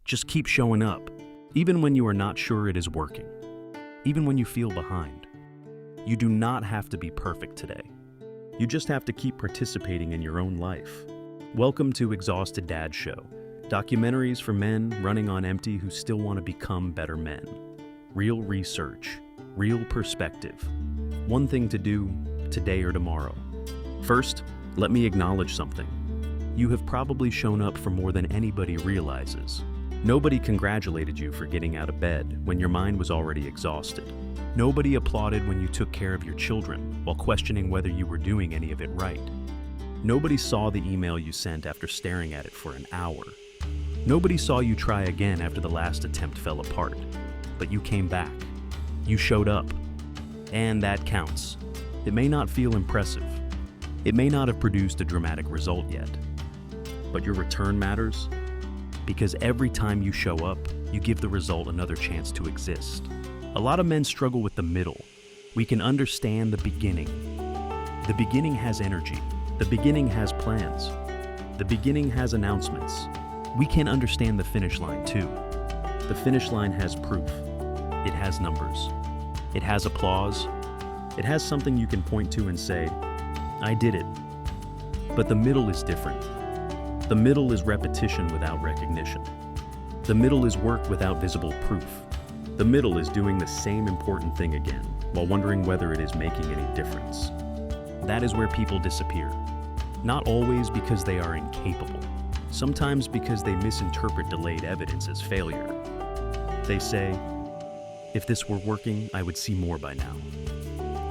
Just keep showing up, even when you are not sure it is working, even when you feel behind. You do not have to be perfect today. You just have to keep participating in your own life. Welcome to Exhausted Dad Show, documentaries for men running on empty who still want to become better men. Real research, real perspective. One thing to do, today or tomorrow. First, let me acknowledge something. You have probably shown up for more than anybody realizes. Nobody congratulated you for getting out of bed when your mind was already exhausted. Nobody applauded when you took care of your children while questioning whether you were doing any of it right. Nobody saw the email you sent after staring at it for an hour. Nobody saw you try again after the last attempt fell apart. But you came back. You showed up. And that counts. It may not feel impressive. It may not have produced a dramatic result yet. But your return matters, because every time you show up, you give the result another chance to exist. A lot of men struggle with the middle. We can understand the beginning. The beginning has energy. The beginning has plans. The beginning has announcements. We can understand the finish line too. The finish line has proof. It has numbers. It has applause. It has something you can point to and say, I did it. But the middle is different. The middle is repetition without recognition. The middle is work without visible proof. The middle is doing the same important thing again, while wondering whether it is making any difference. That is where people disappear. Not always because they are incapable. Sometimes because they misinterpret delayed evidence as failure. They say, if this were working, I would see more by now.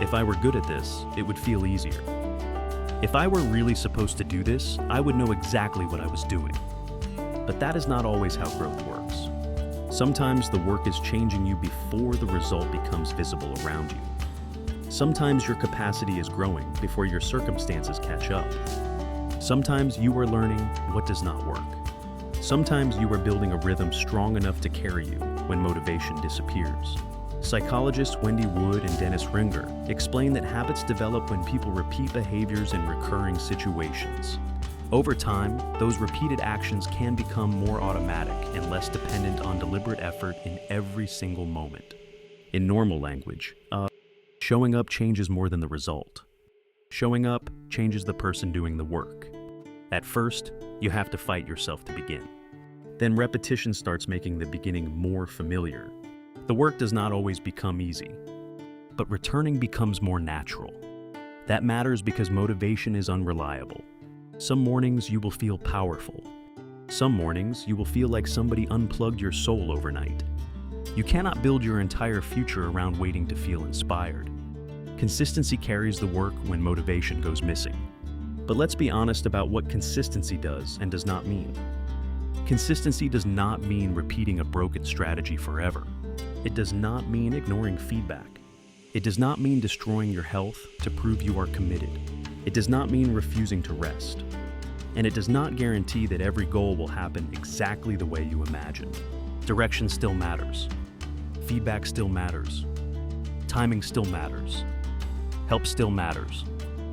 If I were good at this, it would feel easier. If I were really supposed to do this, I would know exactly what I was doing. But that is not always how growth works. Sometimes the work is changing you before the result becomes visible around you. Sometimes your capacity is growing before your circumstances catch up. Sometimes you are learning what does not work. Sometimes you are building a rhythm strong enough to carry you when motivation disappears. Psychologists Wendy Wood and Dennis Ringer explain that habits develop when people repeat behaviors in recurring situations. Over time, those repeated actions can become more automatic and less dependent on deliberate effort in every single moment. In normal language, showing up changes more than the result. Showing up changes the person doing the work. At first, you have to fight yourself to begin. Then repetition starts making the beginning more familiar. The work does not always become easy, but returning becomes more natural. That matters because motivation is unreliable. Some mornings you will feel powerful. Some mornings you will feel like somebody unplugged your soul overnight. You cannot build your entire future around waiting to feel inspired. Consistency carries the work when motivation goes missing. But let's be honest about what consistency does and does not mean. Consistency does not mean repeating a broken strategy forever. It does not mean ignoring feedback. It does not mean destroying your health to prove you are committed. It does not mean refusing to rest. And it does not guarantee that every goal will happen exactly the way you imagine. Direction still matters. Feedback still matters. Timing still matters. Help still matters.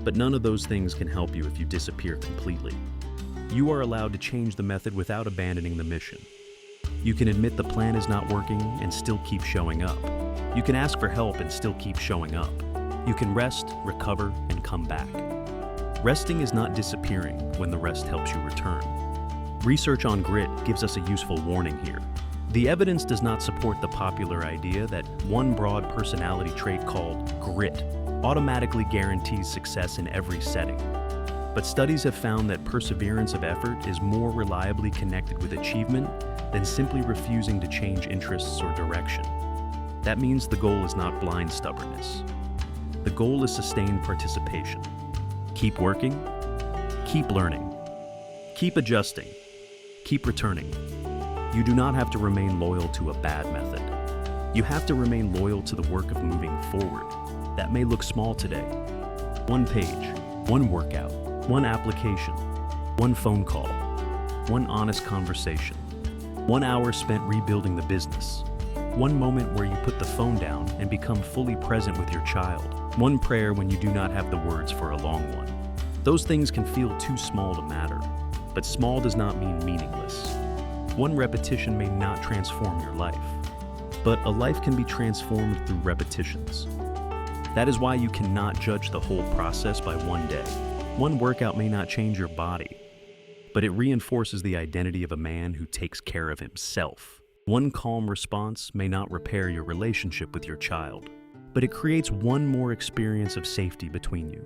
But none of those things can help you if you disappear completely. You are allowed to change the method without abandoning the mission. You can admit the plan is not working and still keep showing up. You can ask for help and still keep showing up. You can rest, recover, and come back. Resting is not disappearing when the rest helps you return. Research on grit gives us a useful warning here. The evidence does not support the popular idea that one broad personality trait called grit automatically guarantees success in every setting. But studies have found that perseverance of effort is more reliably connected with achievement than simply refusing to change interests or direction. That means the goal is not blind stubbornness. The goal is sustained participation. Keep working, keep learning, keep adjusting, keep returning. You do not have to remain loyal to a bad method. You have to remain loyal to the work of moving forward. That may look small today. One page, one workout, one application, one phone call, one honest conversation, 1 hour spent rebuilding the business, one moment where you put the phone down and become fully present with your child, one prayer when you do not have the words for a long one. Those things can feel too small to matter, but small does not mean meaningless. One repetition may not transform your life, but a life can be transformed through repetitions. That is why you cannot judge the whole process by one day. One workout may not change your body, but it reinforces the identity of a man who takes care of himself. One calm response may not repair your relationship with your child, but it creates one more experience of safety between you.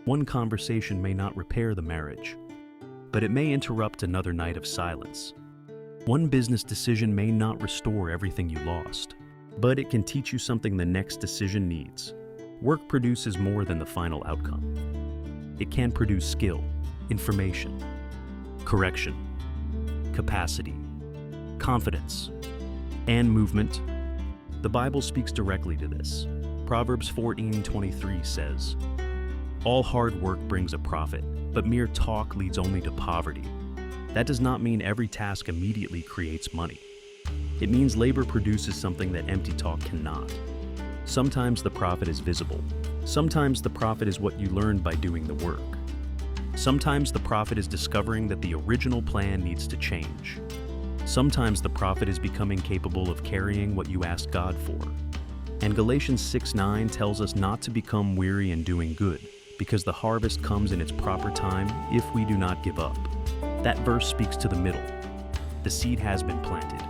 One conversation may not repair the marriage, but it may interrupt another night of silence. One business decision may not restore everything you lost, but it can teach you something the next decision needs. Work produces more than the final outcome. It can produce skill, information, correction, capacity, confidence, and movement. The Bible speaks directly to this. Proverbs 14:23 says, "All hard work brings a profit, but mere talk leads only to poverty." That does not mean every task immediately creates money. It means labor produces something that empty talk cannot. Sometimes the profit is visible. Sometimes the profit is what you learned by doing the work. Sometimes the profit is discovering that the original plan needs to change. Sometimes the profit is becoming capable of carrying what you asked God for. And Galatians 6:9 tells us not to become weary in doing good, because the harvest comes in its proper time if we do not give up. That verse speaks to the middle. The seed has been planted.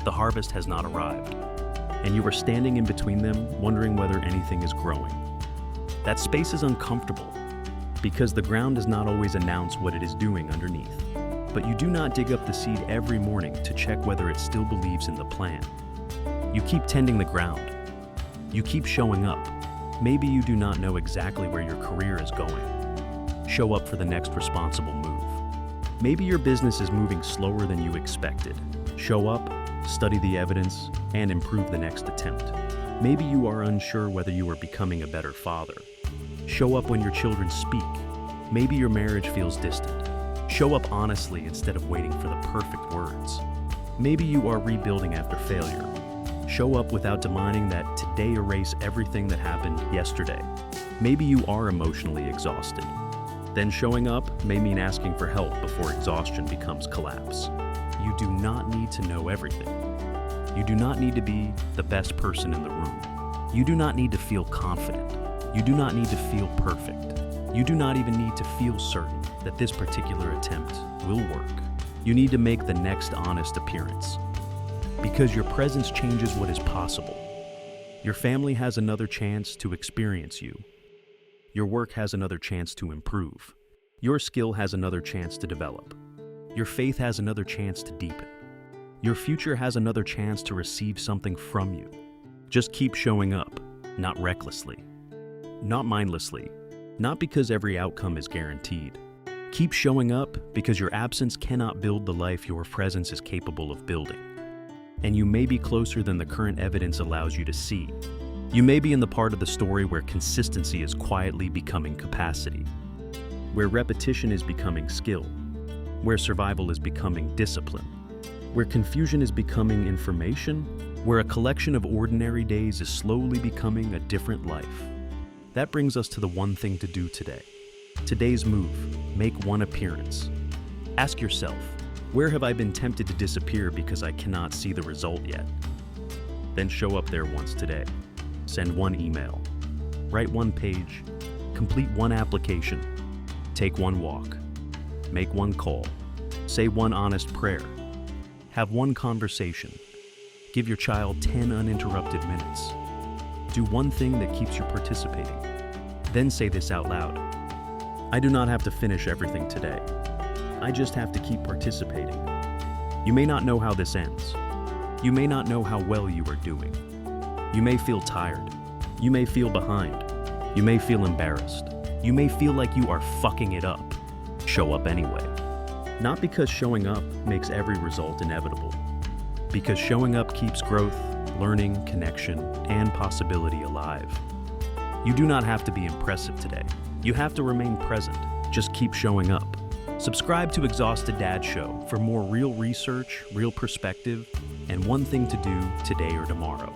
The harvest has not arrived. And you are standing in between them, wondering whether anything is growing. That space is uncomfortable, because the ground does not always announce what it is doing underneath. But you do not dig up the seed every morning to check whether it still believes in the plan. You keep tending the ground. You keep showing up. Maybe you do not know exactly where your career is going. Show up for the next responsible move. Maybe your business is moving slower than you expected. Show up, study the evidence, and improve the next attempt. Maybe you are unsure whether you are becoming a better father. Show up when your children speak. Maybe your marriage feels distant. Show up honestly instead of waiting for the perfect words. Maybe you are rebuilding after failure. Show up without demanding that today erase everything that happened yesterday. Maybe you are emotionally exhausted. Then showing up may mean asking for help before exhaustion becomes collapse. You do not need to know everything. You do not need to be the best person in the room. You do not need to feel confident. You do not need to feel perfect. You do not even need to feel certain that this particular attempt will work. You need to make the next honest appearance. Because your presence changes what is possible. Your family has another chance to experience you. Your work has another chance to improve. Your skill has another chance to develop. Your faith has another chance to deepen. Your future has another chance to receive something from you. Just keep showing up, not recklessly, not mindlessly, not because every outcome is guaranteed. Keep showing up because your absence cannot build the life your presence is capable of building. And you may be closer than the current evidence allows you to see. You may be in the part of the story where consistency is quietly becoming capacity, where repetition is becoming skill, where survival is becoming discipline, where confusion is becoming information, where a collection of ordinary days is slowly becoming a different life. That brings us to the one thing to do today. Today's move, make one appearance. Ask yourself, where have I been tempted to disappear because I cannot see the result yet? Then show up there once today. Send one email, write one page, complete one application, take one walk, make one call, say one honest prayer, have one conversation, give your child 10 uninterrupted minutes, do one thing that keeps you participating. Then say this out loud. I do not have to finish everything today. I just have to keep participating. You may not know how this ends. You may not know how well you are doing. You may feel tired. You may feel behind. You may feel embarrassed. You may feel like you are fucking it up. Show up anyway. Not because showing up makes every result inevitable. Because showing up keeps growth, learning, connection, and possibility alive. You do not have to be impressive today. You have to remain present. Just keep showing up. Subscribe to Exhausted Dad Show for more real research, real perspective, and one thing to do today or tomorrow.